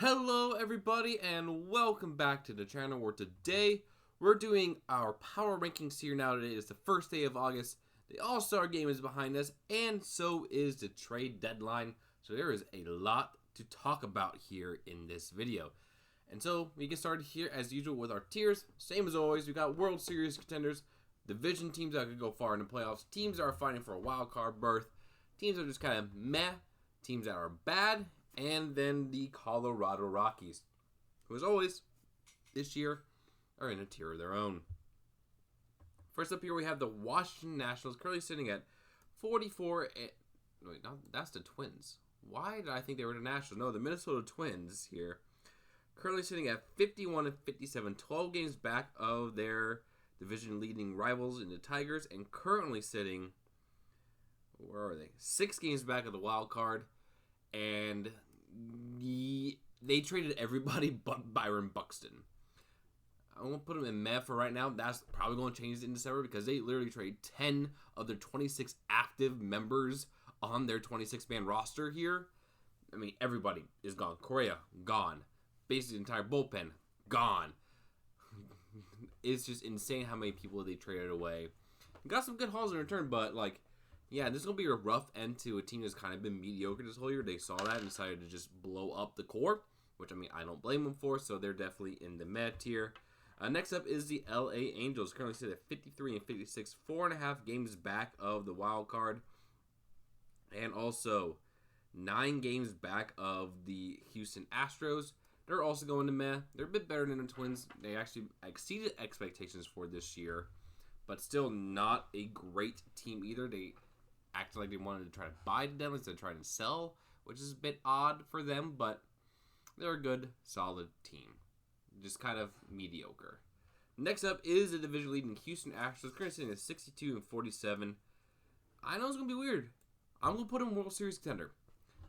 Hello everybody and welcome back to the channel where today we're doing our power rankings here. Now today is the first day of August. The All-Star game is behind us and so is the trade deadline. So there is a lot to talk about here in this video. And so we get started here as usual with our tiers. Same as always, we got World Series contenders, division teams that could go far in the playoffs, teams that are fighting for a wild card berth, teams that are just kind of meh, teams that are bad, and then the Colorado Rockies, who as always, this year, are in a tier of their own. First up here, we have the Washington Nationals, currently sitting at 44. Wait, no, that's the Twins. Why did I think they were the Nationals? No, the Minnesota Twins here, currently sitting at 51 and 57, 12 games back of their division-leading rivals in the Tigers, and currently sitting, where are they? 6 games back of the wild card. And they traded everybody but Byron Buxton. I'm going to put him in meh for right now. That's probably going to change in December because they literally traded 10 of their 26 active members on their 26-man roster here. I mean, everybody is gone. Correa, gone. Basically, the entire bullpen, gone. It's just insane how many people they traded away. Got some good hauls in return, but, like, yeah, this is going to be a rough end to a team that's kind of been mediocre this whole year. They saw that and decided to just blow up the core, which, I mean, I don't blame them for, so they're definitely in the meh tier. Next up is the LA Angels, currently sit at 53 and 56, 4.5 games back of the wild card, and also 9 games back of the Houston Astros. They're also going to meh. They're a bit better than the Twins. They actually exceeded expectations for this year, but still not a great team either. They acted like they wanted to try to buy the deadline instead of trying to sell, which is a bit odd for them, but they're a good, solid team. Just kind of mediocre. Next up is the division leading Houston Astros, currently sitting at 62 and 47. I know it's going to be weird. I'm going to put them World Series contender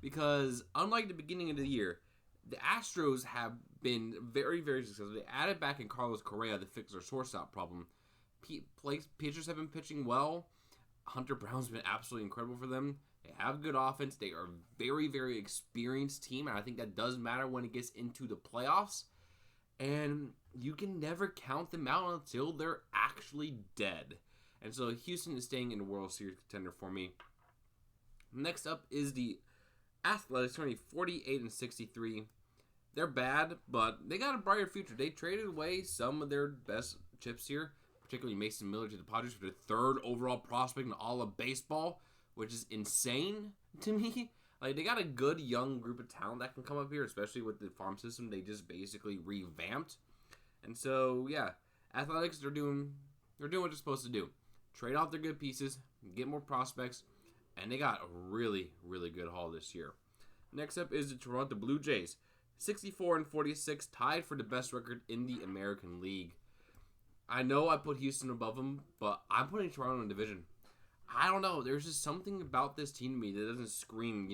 because unlike the beginning of the year, the Astros have been very, very successful. They added back in Carlos Correa to fix their shortstop problem. Pitchers have been pitching well. Hunter Brown's been absolutely incredible for them. They have good offense. They are a very, very experienced team, and I think that does matter when it gets into the playoffs. And you can never count them out until they're actually dead. And so Houston is staying in the World Series contender for me. Next up is the Athletics, turning 48 and 63. They're bad, but they got a brighter future. They traded away some of their best chips here, particularly Mason Miller to the Padres for the 3rd overall prospect in all of baseball, which is insane to me. Like, they got a good young group of talent that can come up here, especially with the farm system they just basically revamped. And so, yeah, Athletics, they're doing what they're supposed to do. Trade off their good pieces, get more prospects, and they got a really, really good haul this year. Next up is the Toronto Blue Jays, 64 and 46, tied for the best record in the American League. I know I put Houston above them, but I'm putting Toronto in division. I don't know. There's just something about this team to me that doesn't scream,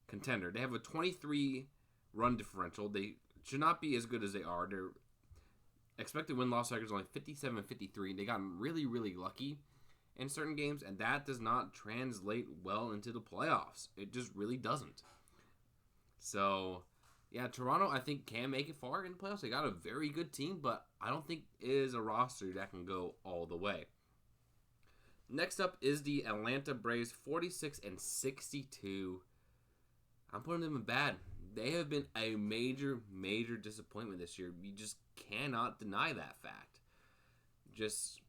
contender. They have a 23 run differential. They should not be as good as they are. Their expected win-loss record is only 57-53. They got really, really lucky in certain games, and that does not translate well into the playoffs. It just really doesn't. So, yeah, Toronto, I think, can make it far in the playoffs. They got a very good team, but I don't think it is a roster that can go all the way. Next up is the Atlanta Braves, 46 and 62. I'm putting them in bad. They have been a major, major disappointment this year. You just cannot deny that fact. Just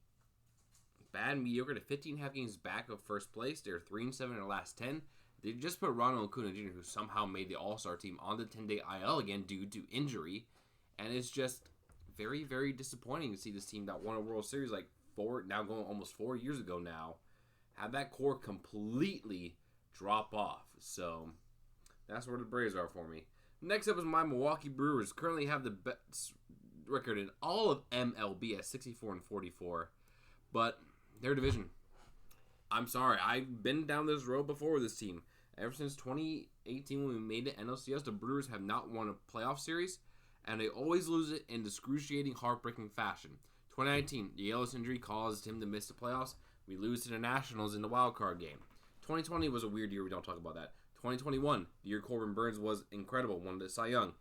bad, mediocre to 15.5 games back of first place. They're 3-7 in their last 10. They just put Ronald Acuna Jr., who somehow made the All-Star team, on the 10-day IL again due to injury. And it's just very, very disappointing to see this team that won a World Series now going almost 4 years ago now, have that core completely drop off. So that's where the Braves are for me. Next up is my Milwaukee Brewers. Currently have the best record in all of MLB at 64 and 44. But their division, I'm sorry, I've been down this road before with this team. Ever since 2018 when we made the NLCS, the Brewers have not won a playoff series, and they always lose it in excruciating, heartbreaking fashion. 2019, the Yelich injury caused him to miss the playoffs. We lose to the Nationals in the wild card game. 2020 was a weird year. We don't talk about that. 2021, the year Corbin Burns was incredible, won the Cy Young.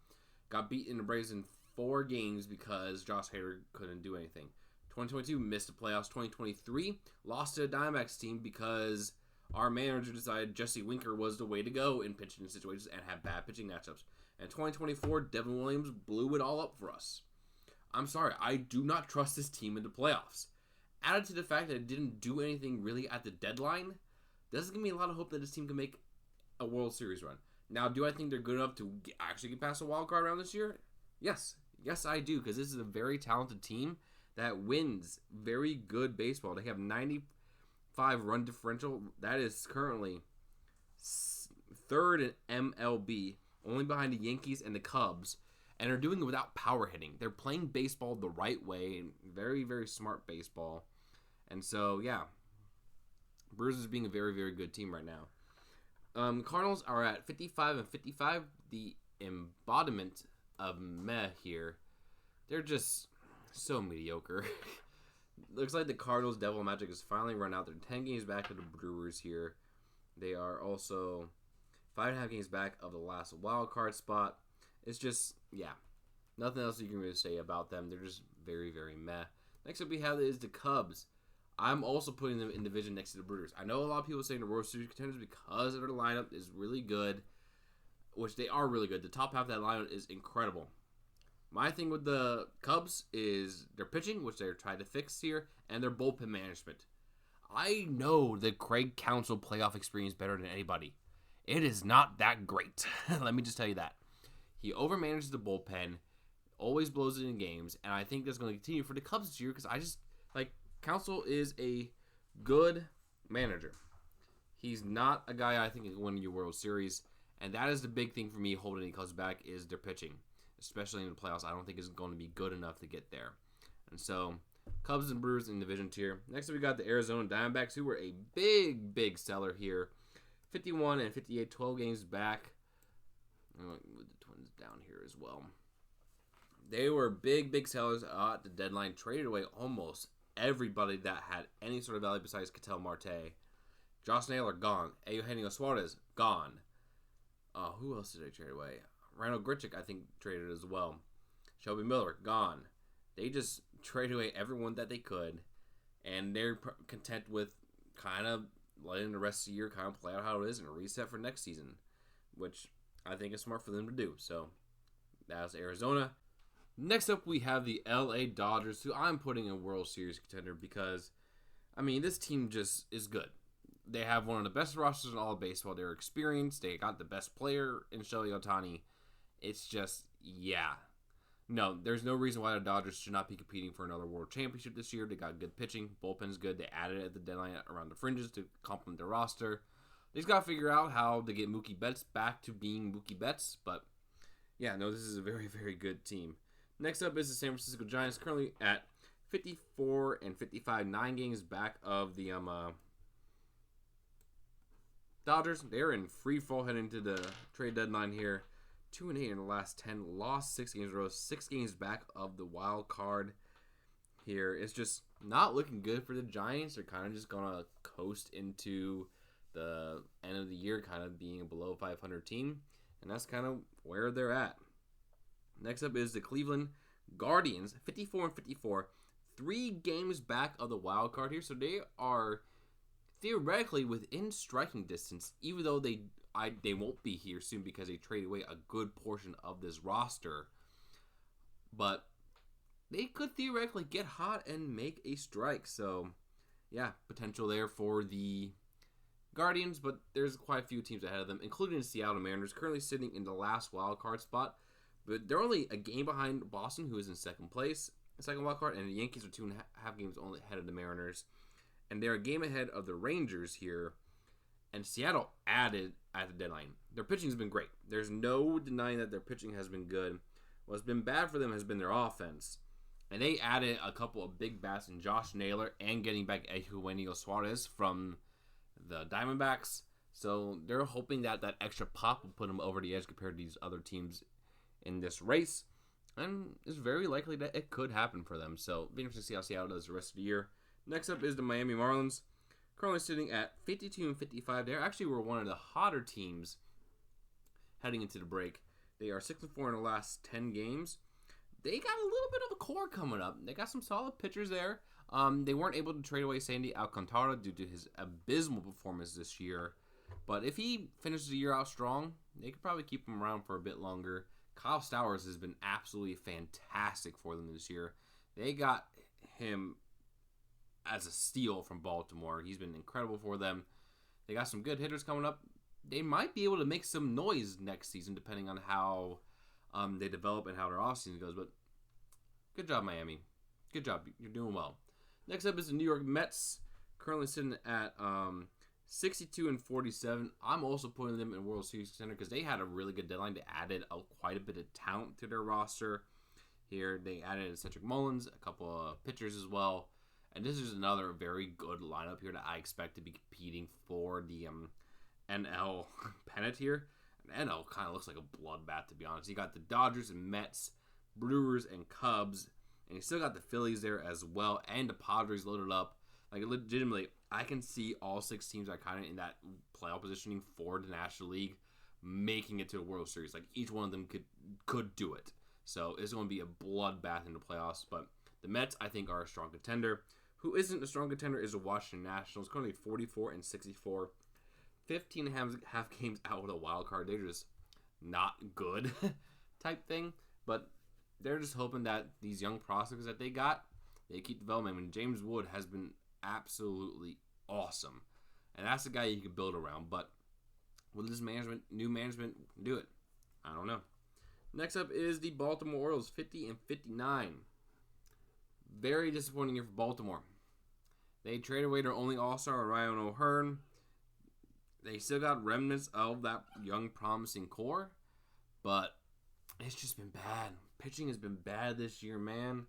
Got beat in the Braves in 4 games because Josh Hader couldn't do anything. 2022, missed the playoffs. 2023, lost to a Diamondbacks team because our manager decided Jesse Winker was the way to go in pitching situations and have bad pitching matchups. And 2024, Devin Williams blew it all up for us. I'm sorry, I do not trust this team in the playoffs. Added to the fact that it didn't do anything really at the deadline, doesn't give me a lot of hope that this team can make a World Series run. Now, do I think they're good enough to actually get past a wild card round this year? Yes. Yes, I do, because this is a very talented team that wins very good baseball. They have 95 run differential. That is currently 3rd in MLB, only behind the Yankees and the Cubs, and they're doing it without power hitting. They're playing baseball the right way, and very, very smart baseball. And so, yeah, Brewers is being a very, very good team right now. Cardinals are at 55 and 55, the embodiment of meh here. They're just so mediocre. Looks like the Cardinals' devil magic has finally run out. They're 10 games back of the Brewers here. They are also 5.5 games back of the last wild card spot. It's just, yeah, nothing else you can really say about them. They're just very, very meh. Next up we have is the Cubs. I'm also putting them in division next to the Brewers. I know a lot of people saying the World Series contenders because their lineup is really good, which they are really good. The top half of that lineup is incredible. My thing with the Cubs is their pitching, which they're trying to fix here, and their bullpen management. I know the Craig Counsell playoff experience better than anybody. It is not that great. Let me just tell you that. He overmanages the bullpen, always blows it in games, and I think that's going to continue for the Cubs this year because I just, Counsell is a good manager. He's not a guy I think can win your World Series, and that is the big thing for me holding the Cubs back is their pitching, especially in the playoffs. I don't think it's going to be good enough to get there. And so, Cubs and Brewers in division tier. Next up, we got the Arizona Diamondbacks, who were a big, big seller here. 51 and 58, 12 games back. I'm going to move the Twins down here as well. They were big, big sellers at the deadline, traded away almost everybody that had any sort of value besides Ketel Marte. Josh Naylor, gone. Eugenio Suarez, gone. Who else did they trade away? Randall Grichuk, I think, traded as well. Shelby Miller, gone. They just traded away everyone that they could, and they're content with kind of letting the rest of the year kind of play out how it is and reset for next season, which I think is smart for them to do. So, that's Arizona. Next up, we have the LA Dodgers, who I'm putting in World Series contender because, this team just is good. They have one of the best rosters in all of baseball. They're experienced. They got the best player in Shohei Ohtani. It's just, yeah. No, there's no reason why the Dodgers should not be competing for another World Championship this year. They got good pitching. Bullpen's good. They added at the deadline around the fringes to complement their roster. They just got to figure out how to get Mookie Betts back to being Mookie Betts. But, yeah, no, this is a very, very good team. Next up is the San Francisco Giants, currently at 54 and 55, 9 games back of the Dodgers. They're in free fall heading into the trade deadline here. 2-8 in the last 10, lost 6 games in a row, 6 games back of the wild card here. It's just not looking good for the Giants. They're kind of just going to coast into the end of the year, kind of being a below 500 team, and that's kind of where they're at. Next up is the Cleveland Guardians, 54 and 54, 3 games back of the wild card here. So they are theoretically within striking distance, even though they won't be here soon because they traded away a good portion of this roster. But they could theoretically get hot and make a strike. So, yeah, potential there for the Guardians, but there's quite a few teams ahead of them, including the Seattle Mariners, currently sitting in the last wild card spot. But they're only a game behind Boston, who is in second place, second wild card, and the Yankees are 2.5 games only ahead of the Mariners. And they're a game ahead of the Rangers here. And Seattle added at the deadline. Their pitching has been great. There's no denying that their pitching has been good. What's been bad for them has been their offense. And they added a couple of big bats in Josh Naylor and getting back Eugenio Suarez from the Diamondbacks. So they're hoping that that extra pop will put them over the edge compared to these other teams in this race, and it's very likely that it could happen for them. So, be interesting to see how Seattle does the rest of the year. Next up is the Miami Marlins, currently sitting at 52 and 55. They actually were one of the hotter teams heading into the break. They are 6-4 in the last 10 games. They got a little bit of a core coming up. They got some solid pitchers there. They weren't able to trade away Sandy Alcantara due to his abysmal performance this year. But if he finishes the year out strong, they could probably keep him around for a bit longer. Kyle Stowers has been absolutely fantastic for them this year. They got him as a steal from Baltimore. He's been incredible for them. They got some good hitters coming up. They might be able to make some noise next season depending on how they develop and how their offseason goes. But good job, Miami. Good job. You're doing well. Next up is the New York Mets, currently sitting at 62-47. I'm also putting them in World Series contender because they had a really good deadline. They added quite a bit of talent to their roster. Here, they added Cedric Mullins, a couple of pitchers as well. And this is another very good lineup here that I expect to be competing for the NL pennant here. And NL kind of looks like a bloodbath, to be honest. You got the Dodgers and Mets, Brewers and Cubs, and you still got the Phillies there as well, and the Padres loaded up. Like, legitimately, I can see all 6 teams that are kind of in that playoff positioning for the National League making it to a World Series. Like, each one of them could do it. So it's going to be a bloodbath in the playoffs. But the Mets, I think, are a strong contender. Who isn't a strong contender is the Washington Nationals, currently 44-64. 15 and a half games out with a wild card. They're just not good type thing. But they're just hoping that these young prospects that they got, they keep developing. I mean, James Wood has been absolutely awesome. And that's the guy you can build around. But will this new management do it? I don't know. Next up is the Baltimore Orioles, 50-59. Very disappointing year for Baltimore. They traded away their only all-star, Ryan O'Hearn. They still got remnants of that young, promising core. But it's just been bad. Pitching has been bad this year, man.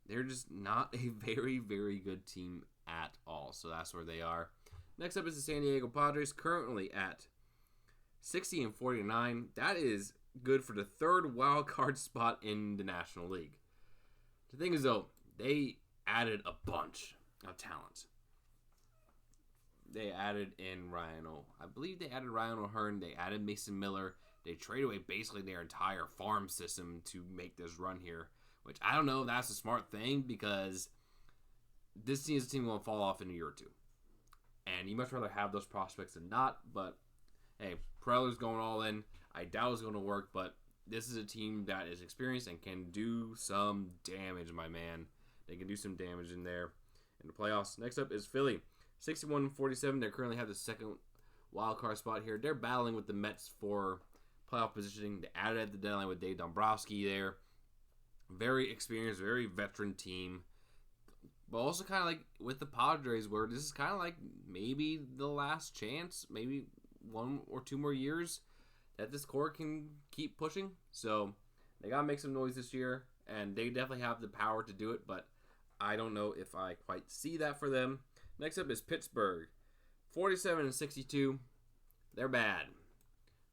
They're just not a very, very good team at all. So that's where they are. Next up is the San Diego Padres, currently at 60-49. That is good for the third wild card spot in the National League. The thing is, though, they added a bunch of talent. They added in I believe they added Ryan O'Hearn. They added Mason Miller. They traded away basically their entire farm system to make this run here, which I don't know if that's a smart thing because this team is a team going to fall off in a year or two. And you much rather have those prospects than not, but hey, Preller's going all in. I doubt it's going to work, but this is a team that is experienced and can do some damage, my man. They can do some damage in there in the playoffs. Next up is Philly, 61-47. They currently have the second wild card spot here. They're battling with the Mets for playoff positioning. They added at the deadline with Dave Dombrowski there. Very experienced, very veteran team. But also kind of like with the Padres, where this is kind of like maybe the last chance, maybe 1 or 2 more years that this core can keep pushing. So they got to make some noise this year, and they definitely have the power to do it, but I don't know if I quite see that for them. Next up is Pittsburgh, 47-62. They're bad.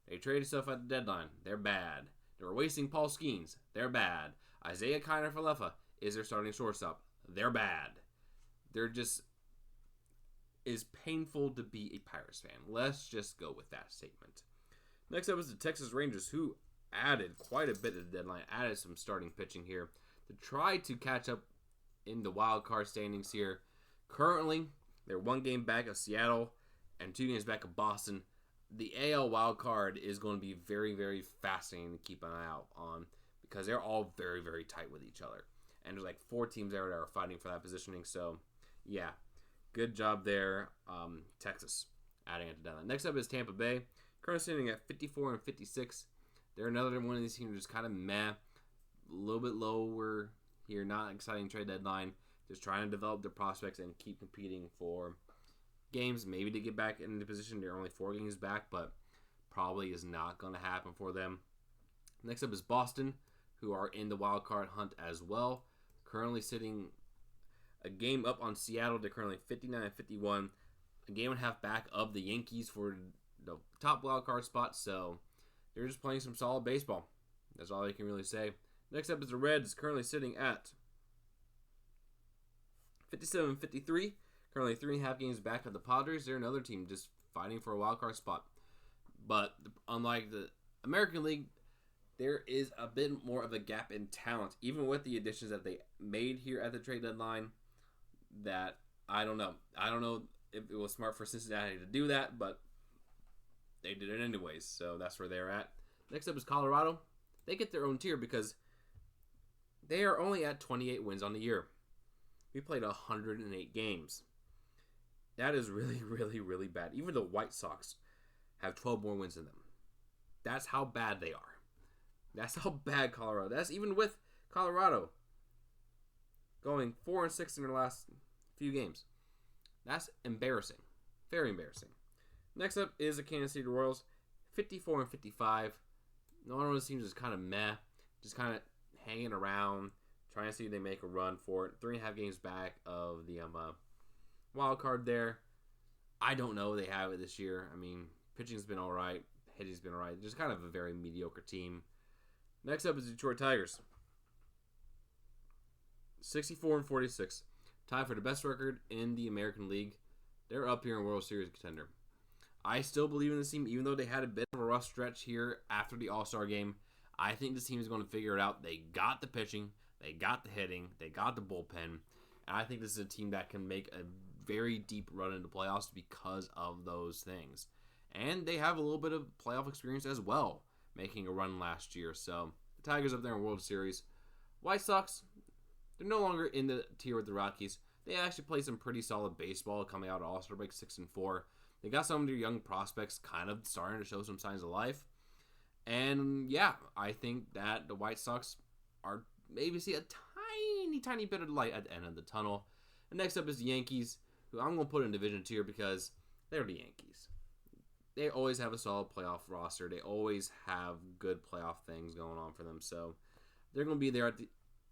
They traded stuff at the deadline. They're bad. They were wasting Paul Skeens. They're bad. Isaiah Kiner-Falefa is their starting shortstop. They're bad. They're just is painful to be a Pirates fan. Let's just go with that statement. Next up is the Texas Rangers, who added quite a bit at the deadline, added some starting pitching here to try to catch up in the wild card standings here. Currently, they're 1 game back of Seattle and 2 games back of Boston. The AL wild card is going to be very, very fascinating to keep an eye out on because they're all very, very tight with each other. And there's like 4 teams there that are fighting for that positioning. So, yeah, good job there, Texas, adding it to deadline. Next up is Tampa Bay, currently sitting at 54-56. They're another one of these teams just kind of meh, a little bit lower here, not exciting trade deadline. Just trying to develop their prospects and keep competing for games, maybe to get back in the position. They're only 4 games back, but probably is not going to happen for them. Next up is Boston, who are in the wild card hunt as well. Currently sitting a game up on Seattle. They're currently 59-51. A game and a half back of the Yankees for the top wild card spot. So they're just playing some solid baseball. That's all I can really say. Next up is the Reds, currently sitting at 57-53. Currently 3.5 games back of the Padres. They're another team just fighting for a wild card spot. But unlike the American League, there is a bit more of a gap in talent, even with the additions that they made here at the trade deadline. That I don't know. I don't know if it was smart for Cincinnati to do that, but they did it anyways. So that's where they're at. Next up is Colorado. They get their own tier because they are only at 28 wins on the year. We played 108 games. That is really, really, really bad. Even the White Sox have 12 more wins than them. That's how bad they are. That's how bad Colorado. That's even with Colorado going 4-6 in their last few games. That's embarrassing. Very embarrassing. Next up is the Kansas City Royals, 54-55. No one of those teams is kind of meh, just kind of hanging around, trying to see if they make a run for it. 3.5 games back of the wild card there. I don't know. They have it this year. I mean, pitching's been all right. Hitting's been all right. Just kind of a very mediocre team. Next up is Detroit Tigers. 64-46. Tied for the best record in the American League. They're up here in World Series contender. I still believe in this team, even though they had a bit of a rough stretch here after the All-Star game. I think this team is going to figure it out. They got the pitching. They got the hitting. They got the bullpen. And I think this is a team that can make a very deep run into playoffs because of those things. And they have a little bit of playoff experience as well, making a run last year. So the Tigers up there in World Series. White Sox, they're no longer in the tier with the Rockies. They actually play some pretty solid baseball coming out of All-Star break 6-4. They got some of their young prospects kind of starting to show some signs of life. And yeah, I think that the White Sox are maybe see a tiny bit of light at the end of the tunnel. And next up is the Yankees, who I'm going to put in Division 2 because they're the Yankees. They always have a solid playoff roster. They always have good playoff things going on for them. So they're going to be there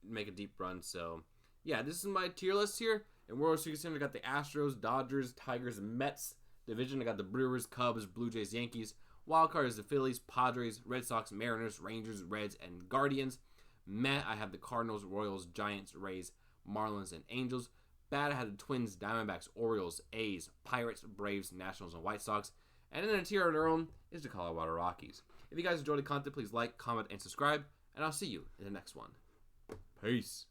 make a deep run. So yeah, this is my tier list here. In World Series Center, I got the Astros, Dodgers, Tigers, and Mets. Division, I got the Brewers, Cubs, Blue Jays, Yankees. Wild card is the Phillies, Padres, Red Sox, Mariners, Rangers, Reds, and Guardians. Met, I have the Cardinals, Royals, Giants, Rays, Marlins, and Angels. Bad, I had the Twins, Diamondbacks, Orioles, A's, Pirates, Braves, Nationals, and White Sox. And then a tier of their own is the Colorado Rockies. If you guys enjoyed the content, please like, comment, and subscribe. And I'll see you in the next one. Peace.